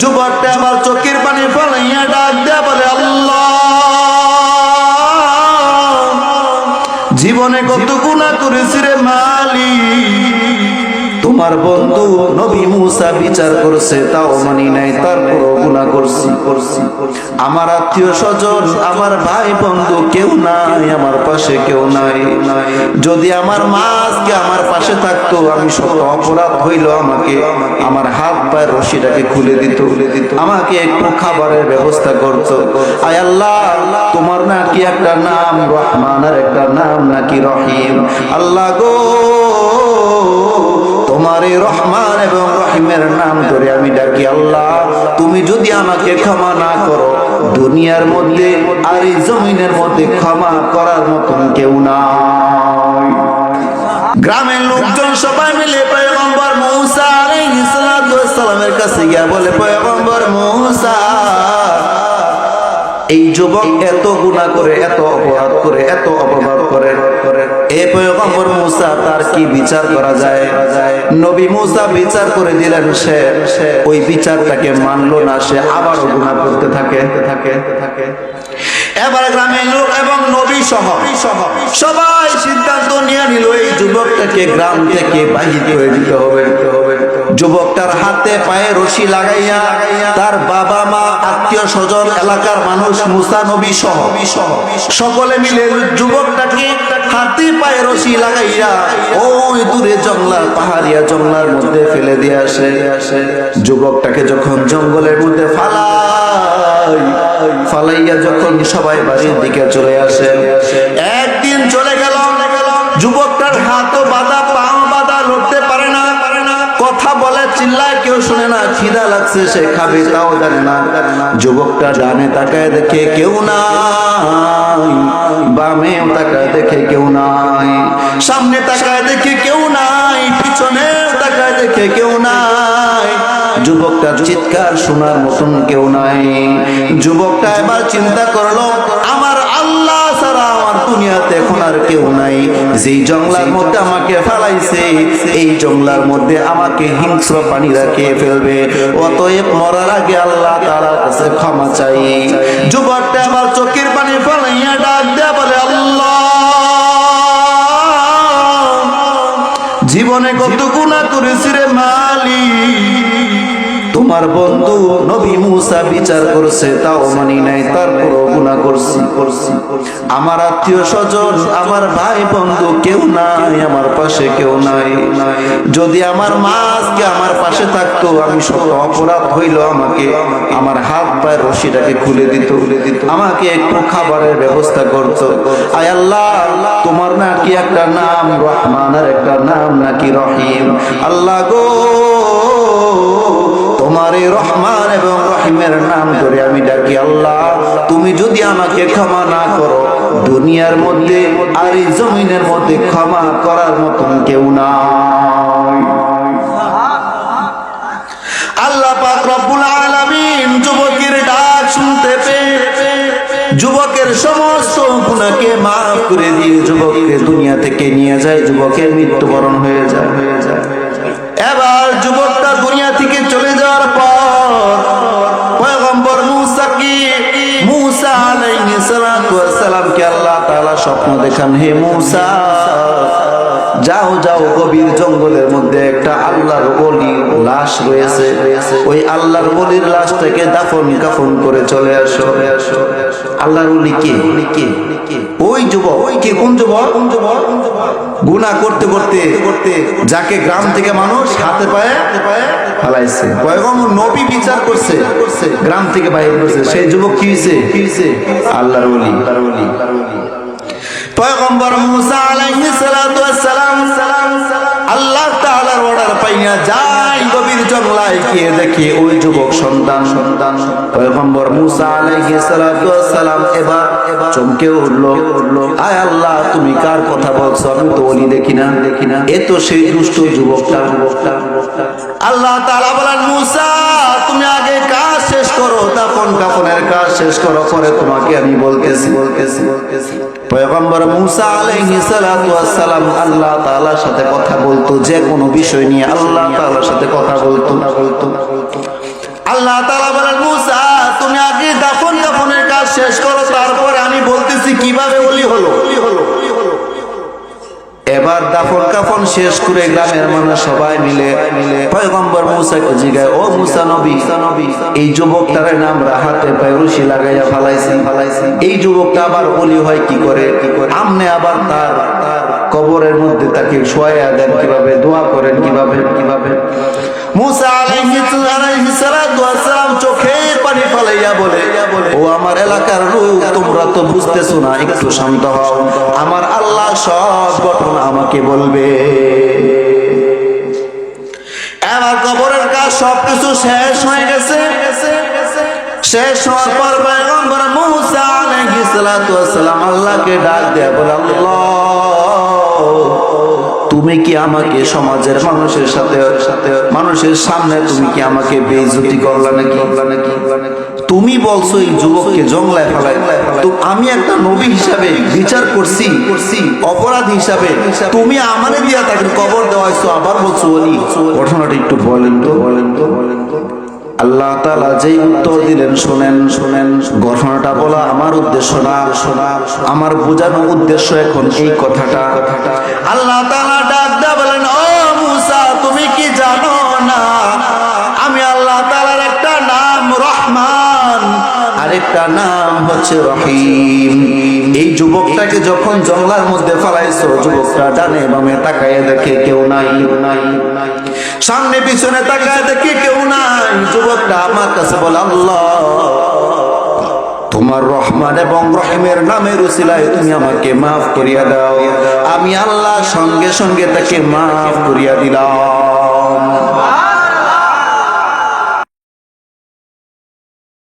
যুবকটা আবার চোখের পানি ফলাইয়া ডাক দেয়া বলে, আল্লাহ, জীবনে কত গুনাহ করেছি রে মালিক। তোমার বন্ধু নবী মুসা বিচার করছে, তাও মানি নাই, তারপরও গুনাহ করছি। আমার আত্মীয় স্বজন, আমার ভাই বন্ধু কেউ নাই, আমার পাশে কেউ নাই। যদি আমার মা আজকে আমার পাশে থাকতো, আমি শত অপরাধ হইল আমাকে আমার হাত পায়ের রশিটাকে খুলে দিত, আমাকে একটু খাবারের ব্যবস্থা করতো। আয় আল্লাহ, তোমার নাকি একটা নাম রহমান আর একটা নাম নাকি রহিম। আল্লাহ গো, তোমার এই রহমান এবং রহিমের নাম ধরে আমি ডাকি, আল্লাহ তুমি যদি আমাকে ক্ষমা না করো, দুনিয়ার মধ্যে আর এই জমিনের মধ্যে ক্ষমা করার মতন কেউ নাই। গ্রামের লোকজন সবাই মিলে পয়গম্বর মুসা আলাইহিস সালামের কাছে গিয়ে বলে, পয়গম্বর মুসা, এই যুবক এত গুনাহ করে, এত অপরাধ করে, এত অপরাধ করে, এ পয়গম্বর মুসা তার কি বিচার করা যায়? নবী মুসা বিচার করে দিলেন, সে ওই বিচারটাকে মানলো না, সে আবারও গুনাহ করতে থাকে। এবার গ্রামের লোক এবং নবী সহ সবাই সিদ্ধান্ত নিয়ে নিল, এই যুবকটাকে গ্রাম থেকে বাহির করে দিতে হবে। যুবকটার হাতে পায়ে রশি লাগাইয়া তার বাবা মা, আত্মীয় স্বজন, এলাকার মানুষ, মুসা নবী সহ সকলে মিলে যুবকটাকে হাতে পায়ে রশি লাগাইয়া ওই দূরে জঙ্গলার, পাহাড়িয়া জঙ্গলার মধ্যে ফেলে দিয়ে আসে। যুবকটাকে যখন জঙ্গলের মধ্যে ফালাইয়া যখন সবাই বাড়ির দিকে চলে আসে, একদিন চলে গেল, যুবকটার হাতও বাঁধা, পাও বাঁধা, লড়তে পারে না, কথা বলে, চিল্লায়, কেউ শুনে না। খিদা লাগছে, সে খাবে তাও জানে না। যুবকটা ডানে তাকায় দেখে কেউ নাই, বামেও তাকায় দেখে কেউ নাই, সামনে তাকায় দেখে কেউ নাই, পিছনে তাকায় দেখে কেউ নাই। যুবকটার চিৎকার শোনার মতন কেউ নাই। যুবকটা এবার চিন্তা করলো, আমার আল্লাহ ছাড়া আমার দুনিয়াতে এখন আর কেউ নাই। যেই জঙ্গলার মধ্যে আমাকে ফেলাইছে, এই জঙ্গলার মধ্যে আমাকে হিংস্র প্রাণীরা খেয়ে ফেলবে, অতএব মরার আগে আল্লাহ তাআলার কাছে ক্ষমা চাই। যুবকটা আবার চোখের পানি ফেলাইয়া ডাক দেয়া বলে, আল্লাহ, জীবনে কত গুনাহ করেছি রে মালিক। তোমার বন্ধু নবী মুসা বিচার করছে, তাও মানি নাই, তারপরও গুনাহ করছি। আমার আত্মীয় স্বজন, আমার ভাই বন্ধু কেউ নাই, আমার পাশে কেউ নাই। যদি আমার মা আজকে আমার পাশে থাকতো, আমি শত অপরাধ হইল আমাকে আমার হাত পায়ের রশিটাকে খুলে দিত, আমাকে একটু খাবারের ব্যবস্থা করতো। আয় আল্লাহ, তোমার নাকি একটা নাম রহমান আর একটা নাম নাকি রহিম। আল্লাহ গো, তোমার এই রহমান এবং রহিমের নাম ধরে আমি ডাকি, আল্লাহ তুমি যদি আমাকে ক্ষমা না করো, দুনিয়ার মধ্যে আর এই জমিনের মধ্যে ক্ষমা করার মতন কেউ নাই। আল্লাহ পাক রব্বুল আলামিন যুবকের ডাক শুনতে পেয়ে যুবকের সমস্ত গুনাহকে মাফ করে দিয়ে যুবককে দুনিয়া থেকে নিয়ে যায়। যুবকের মৃত্যুবরণ হয়ে যায়। এবার যুবকটা দুনিয়া থেকে চলে যাওয়ার পর পয়গম্বর মুসা আলাইহিস সালামকে আল্লাহ তাআলা স্বপ্ন দেখান, হে মুসা, যাও যাও, গভীর জঙ্গলের মধ্যে একটা আল্লাহর ওলির লাশ রয়েছে, ওই আল্লাহর ওলির লাশটাকে দাফন কাফন করে চলে আসো। আল্লাহর ওলি কে? ওই যুবক। কে? কোন যুবক? গুনাহ করতে করতে যাকে গ্রাম থেকে মানুষ হাতে পায়ে ফালাইছে, পয়গম্বর নবী বিচার করছে, গ্রাম থেকে বাইরে করছে, সেই যুবক কি হইছে? আল্লাহর ওলি। পয়গম্বর মুসা আলাইহিস সালাম আল্লাহ তাআলার অর্ডার পাইয়া যায় গভীর জঙ্গলায়, গিয়ে দেখে ওই যুবক সন্তান। পয়গম্বর মুসা আলাইহিস সালাম এবার চমকে উঠলো, আয় আল্লাহ, তুমি কার কথা বলছো? আমি তো ওলি দেখি না। এ তো সেই দুষ্ট যুবকটা। আল্লাহ তাআলা বলেন, মুসা, তুমি আগে কাজ শেষ করো, দাফন কাফনের কাজ শেষ করো, পরে তোমাকে আমি বলতেছি। পয়গম্বর মুসা আলাইহিস সালাম আল্লাহ তাআলার সাথে কথা বলতো, যে কোনো বিষয় নিয়ে আল্লাহ তাআলার সাথে কথা বলতো। আল্লাহ তাআলা বলেন মুসা তুমি আগে দাফন কাফনের কাজ শেষ করো, তারপরে আমি বলতেছি কিভাবে ওলি হলো। এবার দাফন কাফন শেষ করে গ্রামের মানুষ সবাই মিলে পয়গম্বর মুসাকে জিগায়, ও মুসা নবী, এই যুবকটার নাম হাতে পায়ে রশি লাগাইয়া ফালাইছি, এই যুবকটা আবার ওলি হয় কি করে? আমনে আবার তার কবরের মধ্যে তাকে শোয়াইয়া দেন কিভাবে, দোয়া করেন কিভাবে? মুসা আলাইহিস সালাতু ওয়াস সালাম চোখের পানি ফেলাইয়া বলে, ও আমার এলাকার লোক, তোমরা তো বুঝতেছো না, একটু শান্ত হও, আমার আল্লাহ সব ঘটনা আমাকে বলবে। এবার কবরের কাজ সবকিছু শেষ হয়ে গেছে। শেষ হওয়ার পর পয়গম্বর মুসা আলাইহিস সালাতু ওয়াস সালাম আল্লাহকে ডাক দেয়া বলে, আল্লাহ তুমি কি আমাকে সমাজের মানুষের সাথে মানুষের সামনে তুমি কি আমাকে বেইজ্জতি করলা নাকি? তুমি বলছো এই যুবককে জংলায় ফেলাই, তো আমি একটা নবী হিসাবে বিচার করছি, অপরাধ হিসাবে তুমি আমারে দিয়া তাকে কবর দেওয়াইছো, আবার বলছো ওলি। ঘটনাটা একটু বলেন তো। আল্লাহ তাআলা যেই উত্তর দিলেন শুনেন, ঘটনাটা বলা আমার উদ্দেশ্য না, আমার বোঝানোর উদ্দেশ্য এখন এই কথাটা। আল্লাহ তাআলা ডাক দিয়ে বলেন, ও মুসা তুমি কি জানো না আমি আল্লাহ তাআলার একটা নাম রহমান, আরেকটা নাম হচ্ছে রহিম। এই যুবকটাকে যখন জঙ্গলার মধ্যে ফেলাইছো, যুবকটা ডানে বামে তাকায় দেখে কেউ নাই, সামনে পিছনে তাকায় দেখে কেউ নাই। যুবকটা আমার কাছে বলে, আল্লাহ তোমার রহমান এবং রহিমের নামের উসিলায় তুমি আমাকে মাফ করিয়া দাও। আমি আল্লাহ সঙ্গে সঙ্গে তাকে মাফ করিয়া দিলাম।